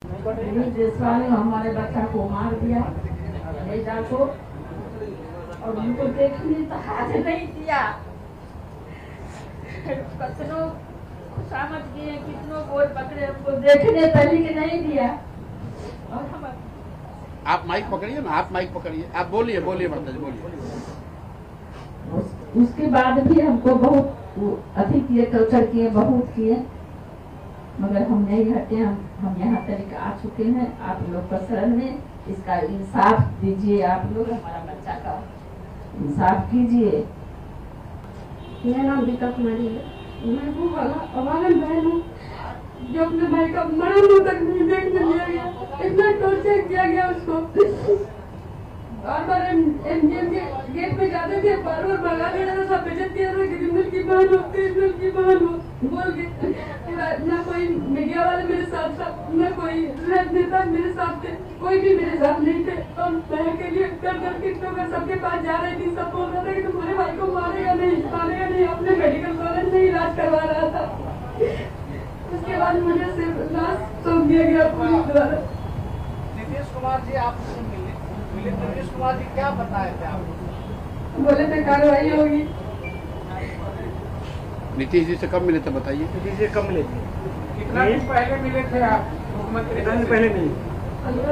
ने हमारे बच्चा को मार दिया, बेटा को, और उनको देखने तो हाथ नहीं दिया। कितनों खुशामद किए, कितनों गोर पकड़े, हमको देखने तरीके नहीं दिया। और हम आप माइक पकड़िए ना, आप माइक पकड़िए, आप बोलिए बोलिए माता जी बोलिए। उसके बाद भी हमको बहुत अति किए, टॉर्चर किए, बहुत किए, मगर हम नहीं हटे। हम यहाँ तक आ चुके हैं। आप लोग का शरण में इसका इंसाफ दीजिए। आप लोग हमारा बच्चा का इंसाफ कीजिए। मेरा नाम दीपा कुमारी है। मैं वो वाला अवागन बहन हूँ जो अपने भाई का मरण तक नहीं देखने दिया गया। इतना टॉर्चर किया गया उसको। बार बार एमजीएम के गेट पे जाते थे, बार बार भगा दिया था, सब बेचत किया था कि जिंदल की बहन हो, जिंदल की बहन हो बोल के। ना कोई मीडिया वाले मेरे साथ था, ना कोई राजनेता मेरे साथ थे, कोई भी मेरे साथ नहीं थे। और बहन के लिए कर कितनों का सबके पास जा रही थी। सब बोल रहा था कि तुम्हारे भाई को मारेगा नहीं, अपने मेडिकल कॉलेज में इलाज करवा रहा था। उसके बाद मुझे सिर्फ लाश सौंप दिया गया पुलिस द्वारा। नीतीश कुमार जी आपसे मिले, नीतीश कुमार जी क्या बताए थे आपको? बोले थे कार्रवाई होगी। नीतीश जी से कब मिले थे बताइए? नीतीश जी कब मिले थे? कितना दिन पहले मिले थे आप मुख्यमंत्री? कितना दिन पहले मिले? 15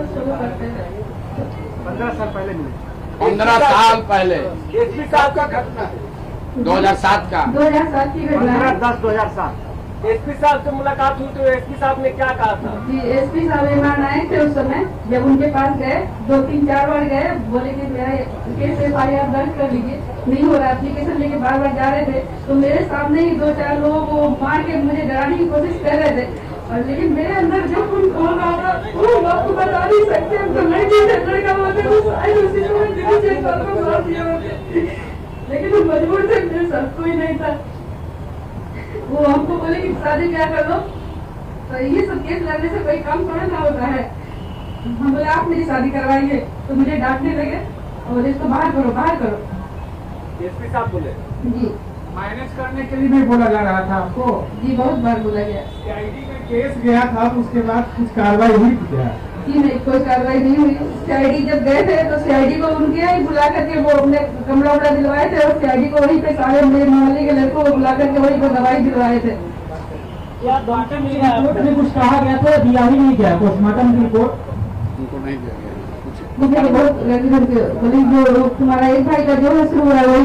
15 साल पहले मिले। 15 साल पहले, एसपी साहब का घटना है, 2007 का। 2007 की घटना है। 15/10/2007। एसपी साहब से मुलाकात हुई तो एसपी साहब ने क्या कहा था? जी, एसपी साहब मेहमान आए थे उस समय। जब उनके पास गए, 2-3-4 बार गए, बोले कि मेरा केस FIR दर्ज कर लीजिए। नहीं हो रहा, एप्लीकेशन लेके बार बार जा रहे थे। तो मेरे सामने ही 2-4 लोगों को मार के मुझे डराने की कोशिश कर रहे थे। और लेकिन मेरे अंदर जो खून खोल रहा था वो आपको बता नहीं सकते। हम तो लड़की से लड़का होते तो शायद उसी समय दिल्ली से को मार दिया होते, लेकिन हम मजबूर थे, मेरे साथ कोई नहीं था। वो हमको बोले कि शादी क्या कर लो। तो ये सब केस लड़ने से कोई काम थोड़ा ना होता है। हम बोले आप मेरी शादी करवाइए, तो मुझे डांटने लगे और इसको बाहर करो। एसपी साहब बोले जी मैनेज करने के लिए भी बोला जा रहा था आपको? जी, बहुत बार बोला गया। सीआईडी में केस गया था, उसके बाद कुछ कार्रवाई हुई थी क्या? जी नहीं, कोई कार्रवाई नहीं हुई। सीआईडी जब गए थे तो सीआईडी को उनके यहाँ ही बुला करके वो अपने कमरा उमरा दिलवाए थे, और सीआईडी को वहीं पे सारे मेरे मोहल्ले के लड़कों को बुला करके वहीं पर दवाई दिलवाए थे। क्या डॉक्टर ने कुछ कहा गया था, दिया ही नहीं गया पोस्टमार्टम की रिपोर्ट? उनको नहीं दिया गया कुछ। मुझे बहुत बोले जो तुम्हारा एक भाई का जो है शुरू हो रहा है वही